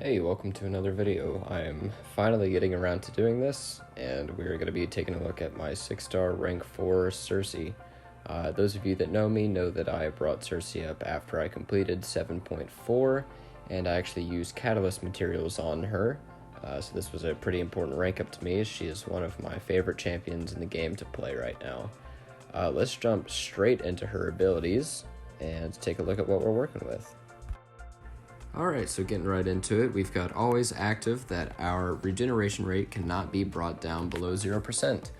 Hey, welcome to another video. I'm finally getting around to doing this, and we're going to be taking a look at my 6-star rank 4 Sersi. Those of you that know me know that I brought Sersi up after I completed 7.4, and I actually used Catalyst materials on her, so this was a pretty important rank up to me. She is one of my favorite champions in the game to play right now. Let's jump straight into her abilities and take a look at what we're working with. Alright, so getting right into it, we've got always active that our regeneration rate cannot be brought down below 0%.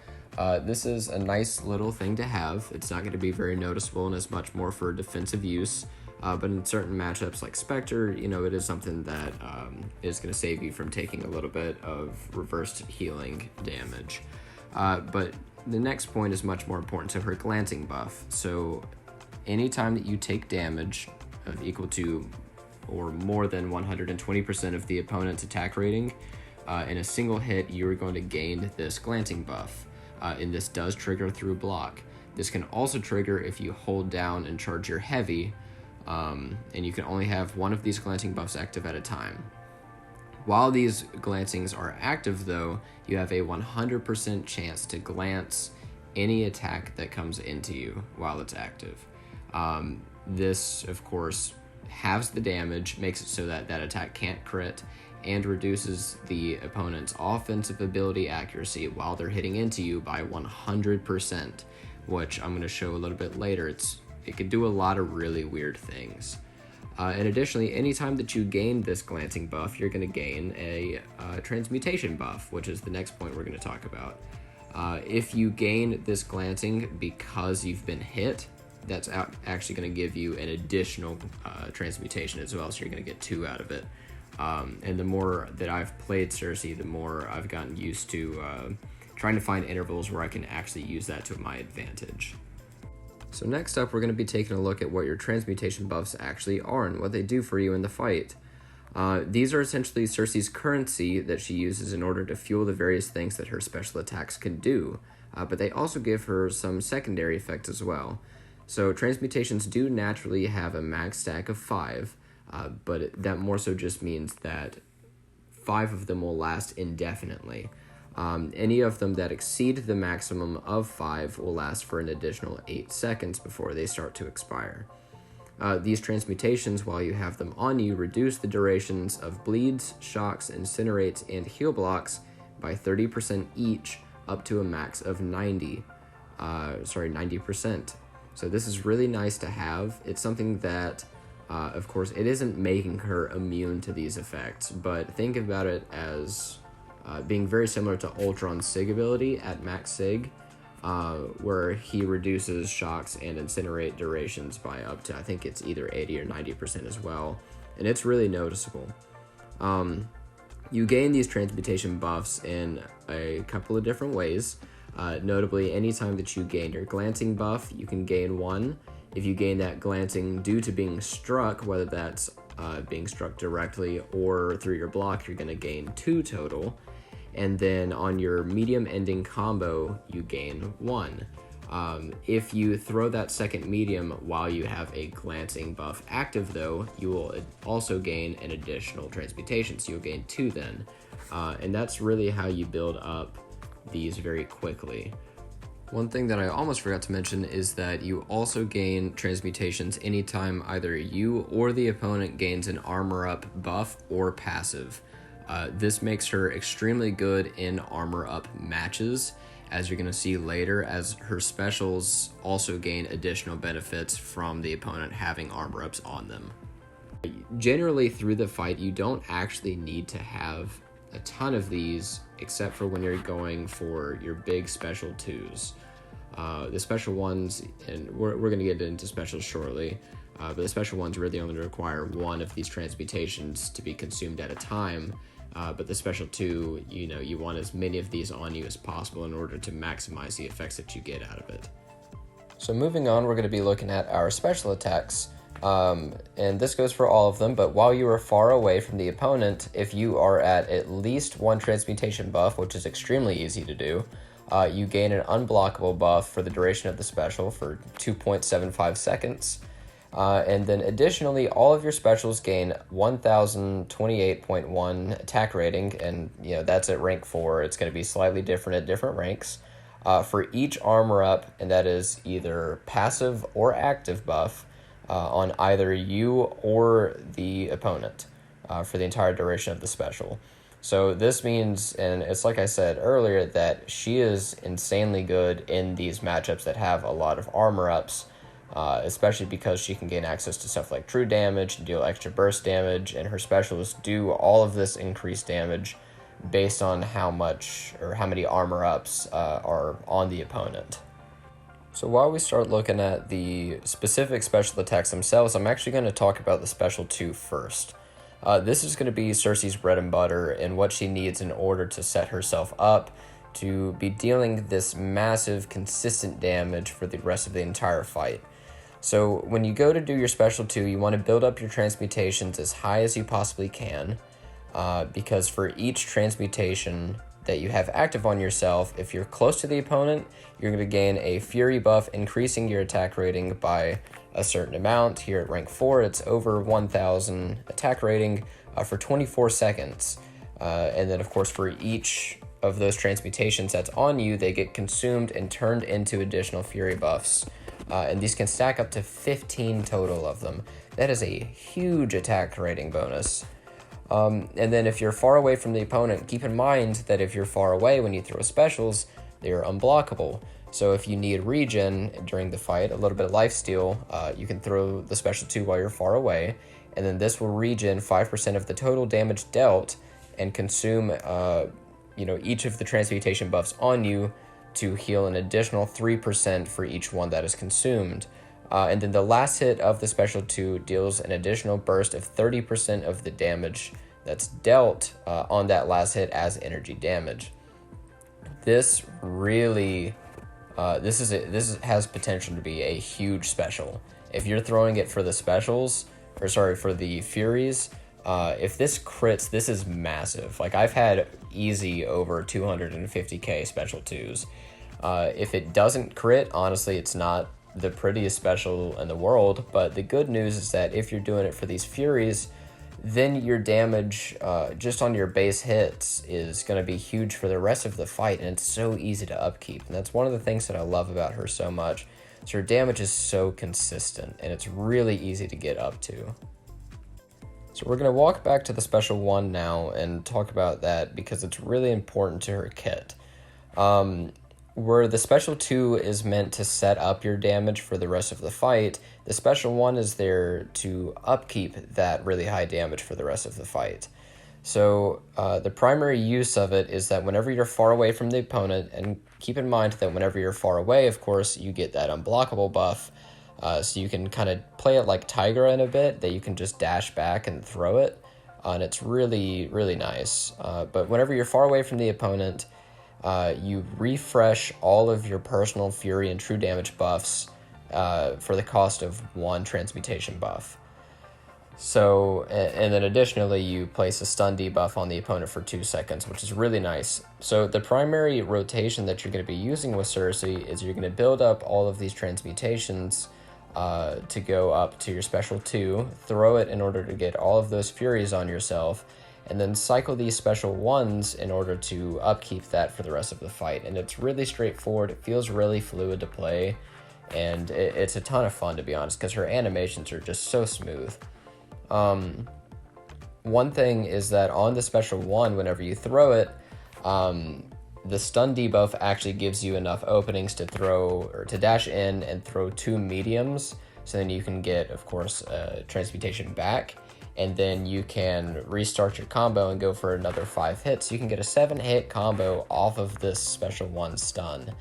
This is a nice little thing to have. It's not going to be very noticeable and is much more for defensive use, but in certain matchups like Spectre, it is something that is going to save you from taking a little bit of reversed healing damage. But the next point is much more important, so her glancing buff. So anytime that you take damage of equal to or more than 120% of the opponent's attack rating, in a single hit, you are going to gain this glancing buff, and this does trigger through block. This can also trigger if you hold down and charge your heavy, and you can only have one of these glancing buffs active at a time. While these glancings are active though, you have a 100% chance to glance any attack that comes into you while it's active. This, of course, halves the damage, makes it so that that attack can't crit, and reduces the opponent's offensive ability accuracy while they're hitting into you by 100%, which I'm going to show a little bit later. It can do a lot of really weird things. And additionally, anytime that you gain this glancing buff, you're going to gain a transmutation buff, which is the next point we're going to talk about. If you gain this glancing because you've been hit, that's actually going to give you an additional transmutation as well, so you're going to get 2 out of it. And the more that I've played Sersi, the more I've gotten used to trying to find intervals where I can actually use that to my advantage. So next up, we're going to be taking a look at what your transmutation buffs actually are and what they do for you in the fight. These are essentially Sersi's currency that she uses in order to fuel the various things that her special attacks can do, but they also give her some secondary effects as well. So transmutations do naturally have a max stack of 5, but that more so just means that 5 of them will last indefinitely. Any of them that exceed the maximum of 5 will last for an additional 8 seconds before they start to expire. These transmutations, while you have them on you, reduce the durations of bleeds, shocks, incinerates, and heal blocks by 30% each, up to a max of 90%. So this is really nice to have. It's something that, of course, it isn't making her immune to these effects, but think about it as being very similar to Ultron's Sig ability at max Sig, where he reduces shocks and incinerate durations by up to, I think it's either 80 or 90% as well, and it's really noticeable. You gain these transmutation buffs in a couple of different ways. Notably, anytime that you gain your glancing buff, you can gain 1. If you gain that glancing due to being struck, whether that's being struck directly or through your block, you're going to gain 2 total. And then on your medium ending combo, you gain 1. If you throw that second medium while you have a glancing buff active though, you will also gain an additional transmutation, so you'll gain 2 then. And that's really how you build up these very quickly. One thing that I almost forgot to mention is that you also gain transmutations anytime either you or the opponent gains an armor up buff or passive. This makes her extremely good in armor up matches, as you're going to see later, as her specials also gain additional benefits from the opponent having armor ups on them. Generally through the fight, you don't actually need to have a ton of these, except for when you're going for your big special 2s. The special ones, and we're going to get into specials shortly, but the special ones really only require 1 of these transmutations to be consumed at a time, but the special 2, you want as many of these on you as possible in order to maximize the effects that you get out of it. So moving on, we're going to be looking at our special attacks. And this goes for all of them, but while you are far away from the opponent, if you are at least 1 transmutation buff, which is extremely easy to do, you gain an unblockable buff for the duration of the special for 2.75 seconds. And then additionally, all of your specials gain 1028.1 attack rating, and that's at rank 4. It's going to be slightly different at different ranks. For each armor up, and that is either passive or active buff on either you or the opponent for the entire duration of the special. So this means, and it's like I said earlier, that she is insanely good in these matchups that have a lot of armor ups. Especially because she can gain access to stuff like true damage and deal extra burst damage, and her specials do all of this increased damage based on how much or how many armor ups are on the opponent. So while we start looking at the specific special attacks themselves, I'm actually going to talk about the special 2 first. This is going to be Sersi's bread and butter and what she needs in order to set herself up to be dealing this massive consistent damage for the rest of the entire fight. So when you go to do your special 2, you want to build up your transmutations as high as you possibly can, because for each transmutation that you have active on yourself, if you're close to the opponent, you're going to gain a fury buff, increasing your attack rating by a certain amount. Here at rank 4, it's over 1000 attack rating for 24 seconds. And then of course for each of those transmutations that's on you, they get consumed and turned into additional fury buffs. And these can stack up to 15 total of them. That is a huge attack rating bonus. And then if you're far away from the opponent, keep in mind that if you're far away when you throw specials, they're unblockable. So if you need regen during the fight, a little bit of lifesteal, you can throw the special 2 while you're far away, and then this will regen 5% of the total damage dealt and consume each of the transmutation buffs on you to heal an additional 3% for each one that is consumed. And then the last hit of the special 2 deals an additional burst of 30% of the damage that's dealt on that last hit as energy damage. This really, this has potential to be a huge special. If you're throwing it for the specials, for the furies, if this crits, this is massive. Like, I've had easy over 250k special 2s. If it doesn't crit, honestly, it's not the prettiest special in the world, but the good news is that if you're doing it for these furies, then your damage just on your base hits is going to be huge for the rest of the fight, and it's so easy to upkeep. And that's one of the things that I love about her so much. So her damage is so consistent, and it's really easy to get up to. So we're going to walk back to the special 1 now and talk about that because it's really important to her kit. Where the special 2 is meant to set up your damage for the rest of the fight, the special 1 is there to upkeep that really high damage for the rest of the fight. So the primary use of it is that whenever you're far away from the opponent, and keep in mind that whenever you're far away, of course, you get that unblockable buff, so you can kind of play it like Tigra in a bit, that you can just dash back and throw it, and it's really, really nice. But whenever you're far away from the opponent, you refresh all of your personal fury and true damage buffs for the cost of 1 transmutation buff. So, and then additionally, you place a stun debuff on the opponent for 2 seconds, which is really nice. So the primary rotation that you're going to be using with Sersi is you're going to build up all of these transmutations to go up to your special 2, throw it in order to get all of those furies on yourself, and then cycle these special 1s in order to upkeep that for the rest of the fight. And it's really straightforward, it feels really fluid to play, and it's a ton of fun, to be honest, because her animations are just so smooth. One thing is that on the special 1, whenever you throw it, the stun debuff actually gives you enough openings to throw, or to dash in and throw 2 mediums, so then you can get, of course, transmutation back, and then you can restart your combo and go for another 5 hits. You can get a 7-hit combo off of this special 1 stun.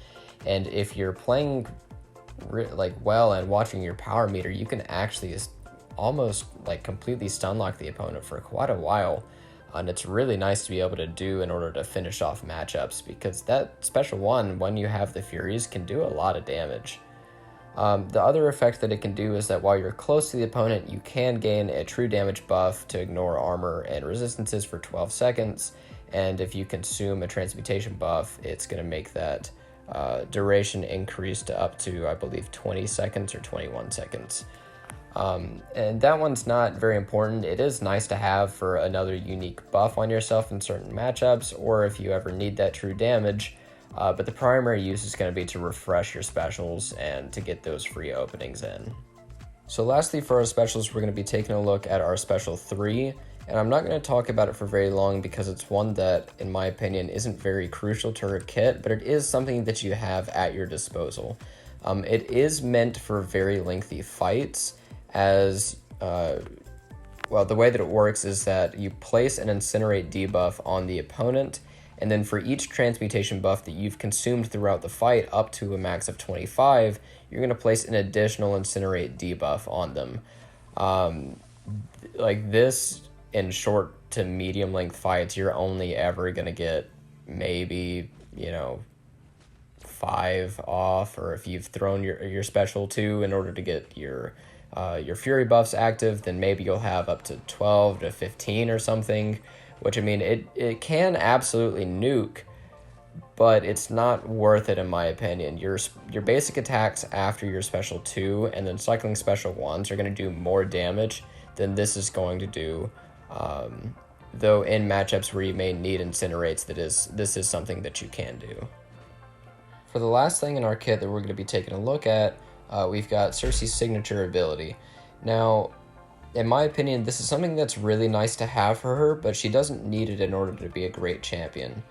And if you're playing well and watching your power meter, you can actually almost completely stun lock the opponent for quite a while. And it's really nice to be able to do in order to finish off matchups, because that special 1, when you have the Furies, can do a lot of damage. The other effect that it can do is that while you're close to the opponent, you can gain a true damage buff to ignore armor and resistances for 12 seconds, and if you consume a transmutation buff, it's going to make that duration increase to up to, I believe, 20 seconds or 21 seconds. And that one's not very important. It is nice to have for another unique buff on yourself in certain matchups, or if you ever need that true damage, but the primary use is going to be to refresh your specials and to get those free openings in. So lastly, for our specials, we're going to be taking a look at our special 3, and I'm not going to talk about it for very long because it's one that, in my opinion, isn't very crucial to her kit, but it is something that you have at your disposal. It is meant for very lengthy fights, as, well, the way that it works is that you place an Incinerate debuff on the opponent, and then for each transmutation buff that you've consumed throughout the fight up to a max of 25, you're going to place an additional Incinerate debuff on them. Like this, in short to medium length fights, you're only ever going to get maybe, 5 off, or if you've thrown your special 2 in order to get your fury buffs active, then maybe you'll have up to 12 to 15 or something, which, I mean, it can absolutely nuke, but it's not worth it in my opinion. Your basic attacks after your special 2 and then cycling special 1s are going to do more damage than this is going to do, though in matchups where you may need Incinerates, this is something that you can do. For the last thing in our kit that we're going to be taking a look at, we've got Sersi's signature ability. Now, in my opinion, this is something that's really nice to have for her, but she doesn't need it in order to be a great champion.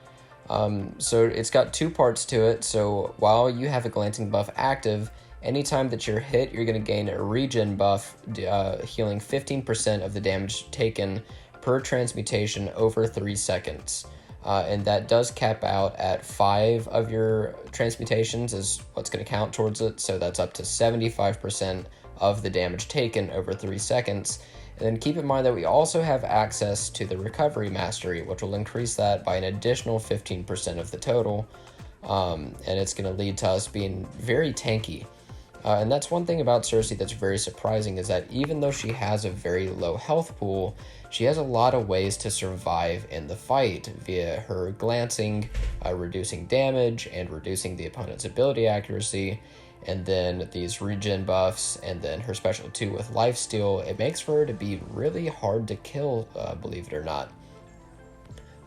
So it's got 2 parts to it. So while you have a glancing buff active, anytime that you're hit, you're going to gain a regen buff, healing 15% of the damage taken per transmutation over 3 seconds. And that does cap out at 5 of your transmutations is what's going to count towards it. So that's up to 75% of the damage taken over 3 seconds. And then keep in mind that we also have access to the Recovery Mastery, which will increase that by an additional 15% of the total. And it's going to lead to us being very tanky. And that's one thing about Sersi that's very surprising, is that even though she has a very low health pool, she has a lot of ways to survive in the fight via her glancing, reducing damage, and reducing the opponent's ability accuracy, and then these regen buffs, and then her special 2 with lifesteal. It makes for her to be really hard to kill, believe it or not.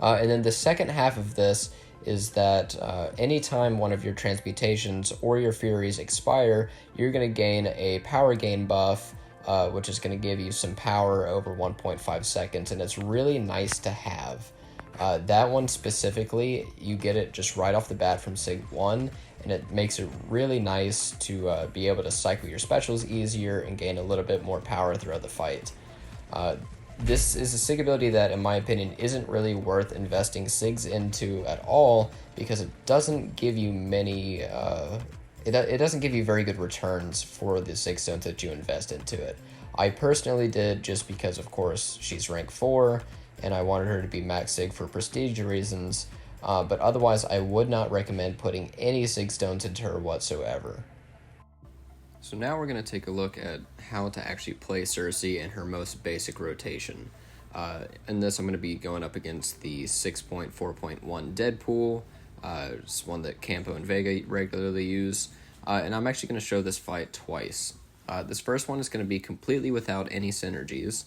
And then the second half of this is that anytime one of your transmutations or your furies expire, you're going to gain a power gain buff, which is going to give you some power over 1.5 seconds, and it's really nice to have. That one specifically, you get it just right off the bat from Sig 1, and it makes it really nice to be able to cycle your specials easier and gain a little bit more power throughout the fight. This is a Sig ability that, in my opinion, isn't really worth investing Sigs into at all, because it doesn't give you many, it doesn't give you very good returns for the Sig stones that you invest into it. I personally did, just because, of course, she's rank 4, and I wanted her to be max Sig for prestige reasons, but otherwise I would not recommend putting any Sig stones into her whatsoever. So now we're going to take a look at how to actually play Sersi in her most basic rotation. In this, I'm going to be going up against the 6.4.1 Deadpool. It's one that Campo and Vega regularly use. And I'm actually going to show this fight twice. This first one is going to be completely without any synergies.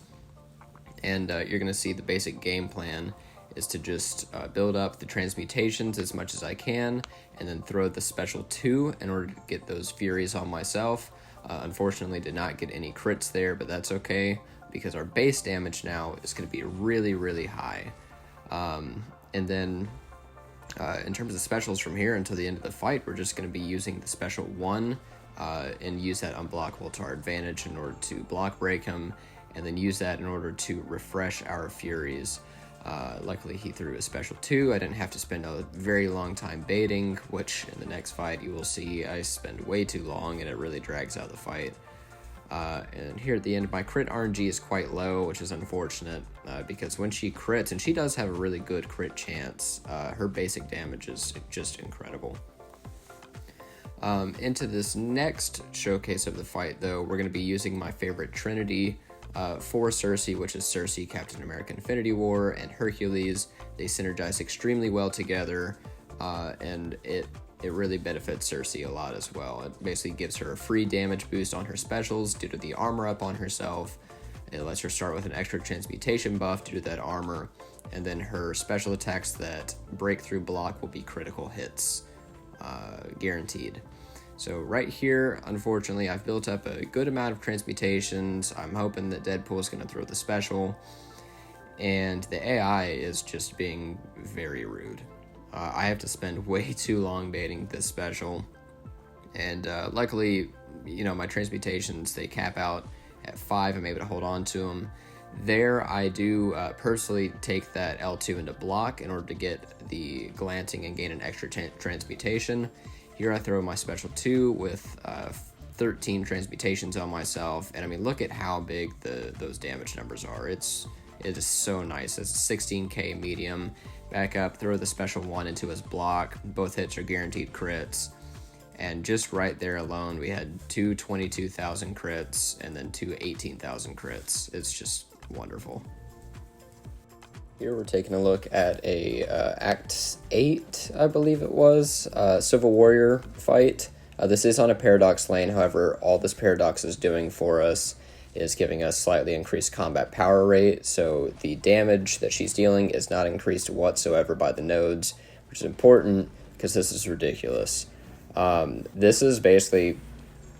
And you're going to see the basic game plan is to just build up the transmutations as much as I can, and then throw the special 2 in order to get those furies on myself. Unfortunately, did not get any crits there, but that's okay, because our base damage now is going to be really, really high. And then in terms of specials from here until the end of the fight, we're just going to be using the special 1 and use that unblockable to our advantage in order to block break him, and then use that in order to refresh our furies. Luckily he threw a special 2. I didn't have to spend a very long time baiting, which in the next fight you will see I spend way too long and it really drags out the fight. And here at the end, my crit RNG is quite low, which is unfortunate, because when she crits, and she does have a really good crit chance, her basic damage is just incredible. Into this next showcase of the fight, though, we're going to be using my favorite Trinity for Sersi, which is Sersi, Captain America Infinity War, and Hercules. They synergize extremely well together, and it it really benefits Sersi a lot as well. It basically gives her a free damage boost on her specials due to the armor up on herself. It lets her start with an extra transmutation buff due to that armor, and then her special attacks that break through block will be critical hits, guaranteed. So right here, unfortunately, I've built up a good amount of transmutations. I'm hoping that Deadpool is going to throw the special, and the AI is just being very rude. I have to spend way too long baiting this special, and luckily, my transmutations, they cap out at 5. I'm able to hold on to them. There, I do personally take that L2 into block in order to get the glancing and gain an extra transmutation. Here I throw my special 2 with 13 transmutations on myself, and I mean, look at how big those damage numbers are. It is so nice. It's a 16k medium. Back up, throw the special 1 into his block. Both hits are guaranteed crits. And just right there alone, we had 2 22,000 crits and then 2 18,000 crits. It's just wonderful. Here we're taking a look at a Act 8, I believe it was, Civil Warrior fight. This is on a Paradox lane, however, all this Paradox is doing for us is giving us slightly increased combat power rate, so the damage that she's dealing is not increased whatsoever by the nodes, which is important because this is ridiculous. This is basically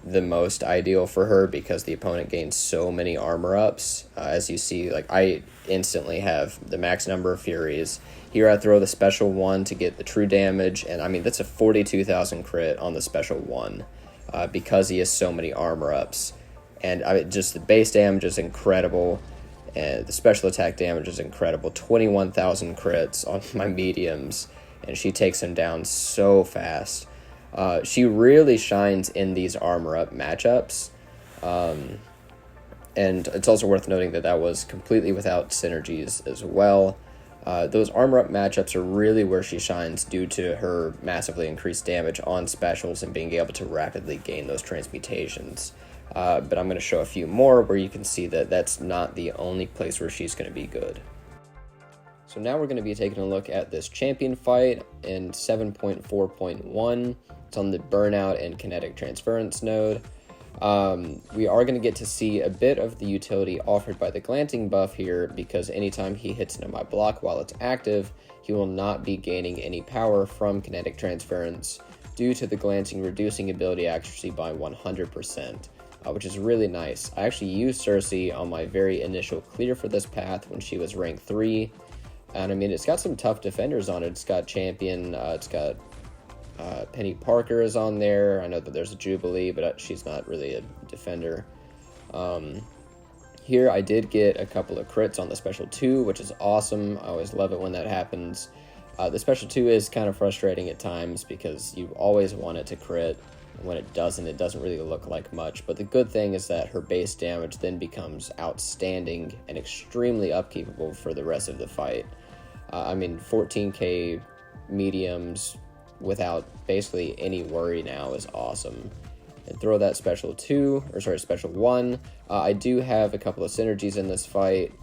the most ideal for her because the opponent gains so many armor ups. As you see, like, I instantly have the max number of Furies. Here I throw the special 1 to get the true damage, and I mean, that's a 42,000 crit on the special 1 because he has so many armor ups. And just the base damage is incredible, and the special attack damage is incredible. 21,000 crits on my mediums, and she takes him down so fast. She really shines in these armor up matchups, and it's also worth noting that was completely without synergies as well. Those armor up matchups are really where she shines due to her massively increased damage on specials and being able to rapidly gain those transmutations. But I'm going to show a few more where you can see that that's not the only place where she's going to be good. So now we're going to be taking a look at this champion fight in 7.4.1. It's on the Burnout and Kinetic Transference node. We are going to get to see a bit of the utility offered by the glancing buff here, because anytime he hits into my block while it's active, he will not be gaining any power from Kinetic Transference due to the glancing reducing ability accuracy by 100%. Which is really nice. I actually used Sersi on my very initial clear for this path when she was rank 3. And I mean, it's got some tough defenders on it. It's got Champion, it's got Penny Parker is on there. I know that there's a Jubilee, but she's not really a defender. Here I did get a couple of crits on the special 2, which is awesome. I always love it when that happens. The special 2 is kind of frustrating at times because you always want it to crit. And when it doesn't really look like much. But the good thing is that her base damage then becomes outstanding and extremely upkeepable for the rest of the fight. I mean, 14k mediums without basically any worry now is awesome. And throw that special 1. I do have a couple of synergies in this fight.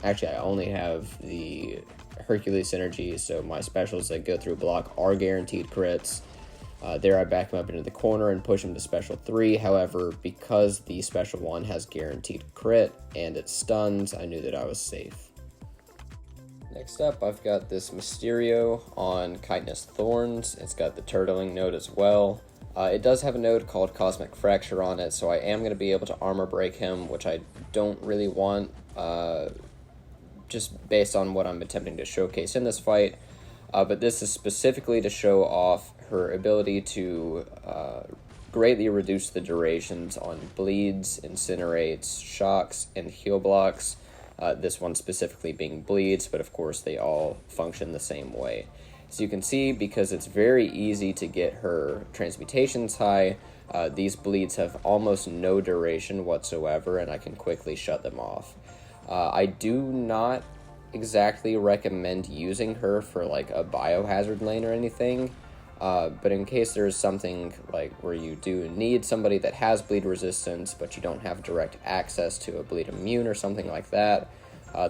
Actually, I only have the Hercules synergy, so my specials that go through block are guaranteed crits. There I back him up into the corner and push him to special 3. However, because the special 1 has guaranteed crit and it stuns, I knew that I was safe. Next up, I've got this Mysterio on Chitinous Thorns. It's got the turtling node as well. It does have a node called Cosmic Fracture on it, so I am going to be able to armor break him, which I don't really want, just based on what I'm attempting to showcase in this fight. But this is specifically to show off her ability to greatly reduce the durations on bleeds, incinerates, shocks, and heal blocks. This one specifically being bleeds, but of course they all function the same way. So you can see, because it's very easy to get her transmutations high, these bleeds have almost no duration whatsoever, and I can quickly shut them off. I do not exactly recommend using her for like a biohazard lane or anything, but in case there's something like where you do need somebody that has bleed resistance but you don't have direct access to a bleed immune or something like that,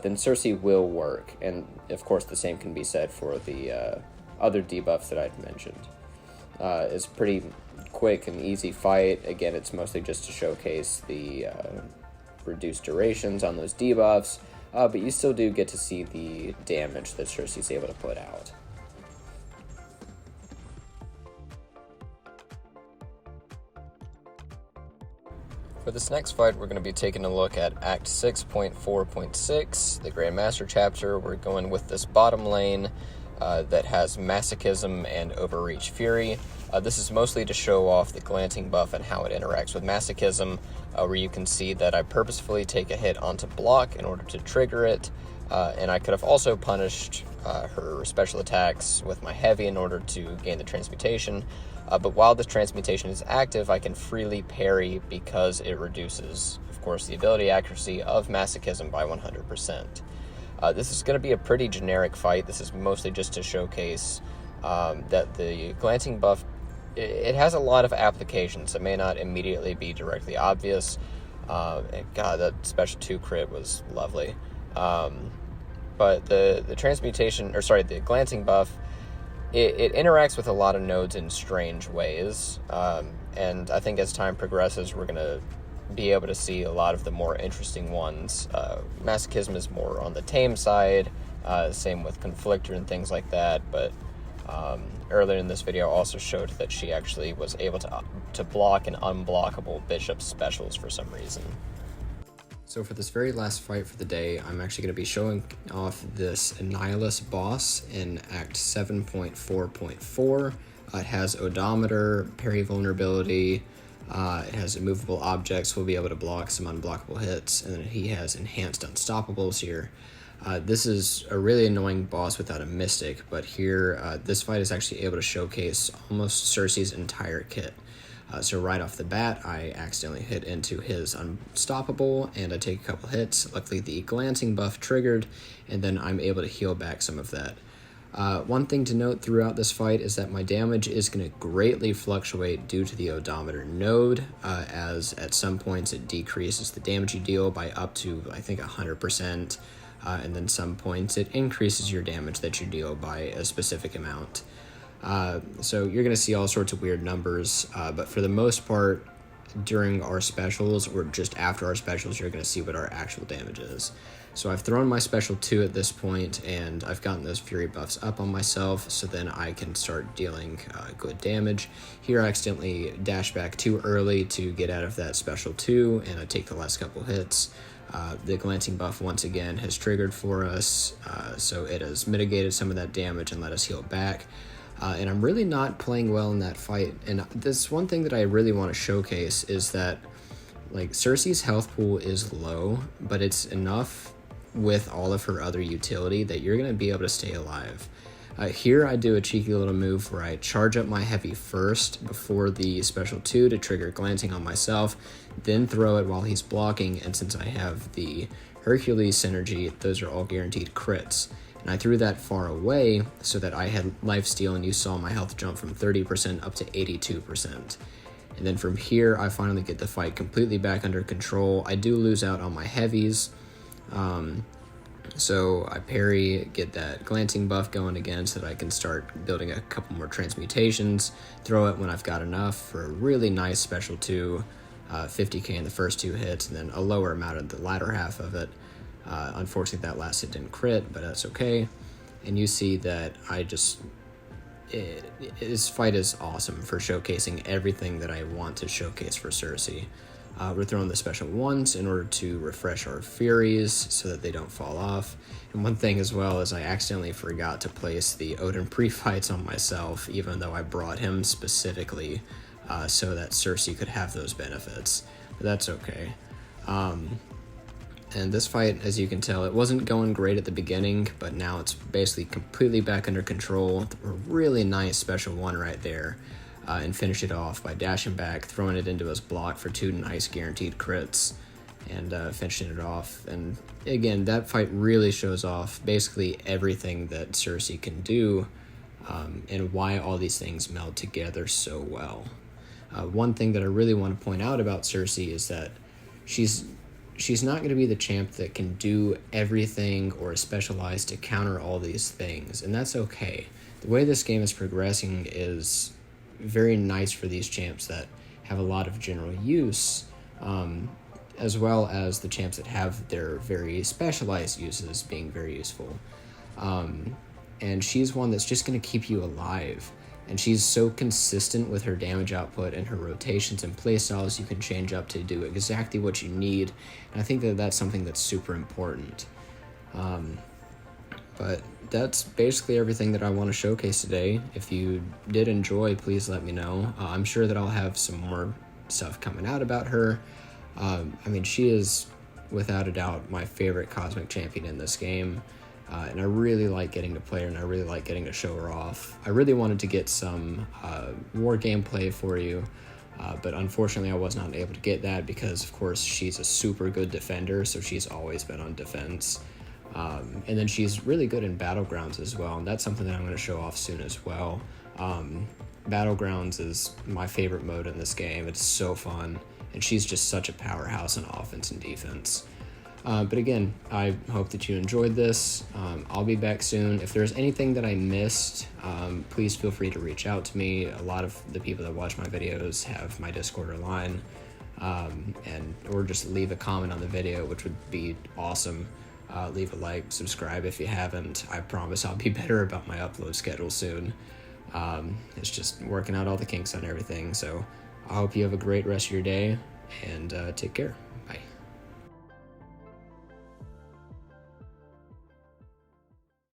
then Sersi will work. And of course the same can be said for the other debuffs that I've mentioned. It's pretty quick and easy fight. Again, it's mostly just to showcase the reduced durations on those debuffs, but you still do get to see the damage that Sersi's able to put out. For this next fight, we're going to be taking a look at Act 6.4.6, the Grandmaster chapter. We're going with this bottom lane that has Masochism and Overreach Fury. This is mostly to show off the glancing buff and how it interacts with Masochism, where you can see that I purposefully take a hit onto block in order to trigger it, and I could have also punished her special attacks with my heavy in order to gain the transmutation. But while this transmutation is active, I can freely parry because it reduces, of course, the ability accuracy of Masochism by 100%. This is going to be a pretty generic fight. This is mostly just to showcase that the glancing buff, it has a lot of applications that may not immediately be directly obvious. And God, that special 2 crit was lovely. But the transmutation, or sorry, the glancing buff, it interacts with a lot of nodes in strange ways, and I think as time progresses, we're going to be able to see a lot of the more interesting ones. Masochism is more on the tame side, same with Conflictor and things like that, but earlier in this video also showed that she actually was able to block an unblockable bishop specials for some reason. So for this very last fight for the day, I'm actually going to be showing off this Annihilus boss in Act 7.4.4. It has Odometer, Parry vulnerability, it has immovable objects, we'll be able to block some unblockable hits, and then he has enhanced unstoppables here. This is a really annoying boss without a mystic, but here this fight is actually able to showcase almost Sersi's entire kit. So right off the bat, I accidentally hit into his Unstoppable, and I take a couple hits. Luckily, the glancing buff triggered, and then I'm able to heal back some of that. One thing to note throughout this fight is that my damage is going to greatly fluctuate due to the Odometer node, as at some points it decreases the damage you deal by up to, I think, 100%, and then some points it increases your damage that you deal by a specific amount. So you're going to see all sorts of weird numbers, but for the most part, during our specials or just after our specials, you're going to see what our actual damage is. So I've thrown my special 2 at this point, and I've gotten those fury buffs up on myself, so then I can start dealing good damage. Here I accidentally dash back too early to get out of that special 2, and I take the last couple hits. The glancing buff once again has triggered for us, so it has mitigated some of that damage and let us heal back. And I'm really not playing well in that fight. And this one thing that I really want to showcase is that, like, Sersi's health pool is low, but it's enough with all of her other utility that you're going to be able to stay alive. Here I do a cheeky little move where I charge up my heavy first before the special 2 to trigger glancing on myself, then throw it while he's blocking, and since I have the Hercules synergy, those are all guaranteed crits. And I threw that far away so that I had lifesteal, and you saw my health jump from 30% up to 82%. And then from here, I finally get the fight completely back under control. I do lose out on my heavies, so I parry, get that glancing buff going again so that I can start building a couple more transmutations, throw it when I've got enough for a really nice special 2, 50k in the first 2 hits, and then a lower amount in the latter half of it. Unfortunately, that last hit didn't crit, but that's okay. And you see that this fight is awesome for showcasing everything that I want to showcase for Sersi. We're throwing the special 1s in order to refresh our Furies so that they don't fall off. And one thing as well is I accidentally forgot to place the Odin pre-fights on myself, even though I brought him specifically so that Sersi could have those benefits. But that's okay. And this fight, as you can tell, it wasn't going great at the beginning, but now it's basically completely back under control. A really nice special 1 right there, and finish it off by dashing back, throwing it into his block for 2 nice guaranteed crits, and finishing it off. And again, that fight really shows off basically everything that Sersi can do, and why all these things meld together so well. One thing that I really want to point out about Sersi is that she's not going to be the champ that can do everything or is specialized to counter all these things, and that's okay. The way this game is progressing is very nice for these champs that have a lot of general use, as well as the champs that have their very specialized uses being very useful. And she's one that's just going to keep you alive. And she's so consistent with her damage output and her rotations and playstyles you can change up to do exactly what you need. And I think that that's something that's super important. But that's basically everything that I want to showcase today. If you did enjoy, please let me know. I'm sure that I'll have some more stuff coming out about her. I mean, she is without a doubt my favorite Cosmic Champion in this game. And I really like getting to play her, and I really like getting to show her off. I really wanted to get some war gameplay for you, but unfortunately I was not able to get that because, of course, she's a super good defender, so she's always been on defense. And then she's really good in Battlegrounds as well, and that's something that I'm going to show off soon as well. Battlegrounds is my favorite mode in this game. It's so fun, and she's just such a powerhouse in offense and defense. But again, I hope that you enjoyed this. I'll be back soon. If there's anything that I missed, please feel free to reach out to me. A lot of the people that watch my videos have my Discord or line, or just leave a comment on the video, which would be awesome. Leave a like, subscribe if you haven't. I promise I'll be better about my upload schedule soon. It's just working out all the kinks on everything. So I hope you have a great rest of your day, and take care. Bye.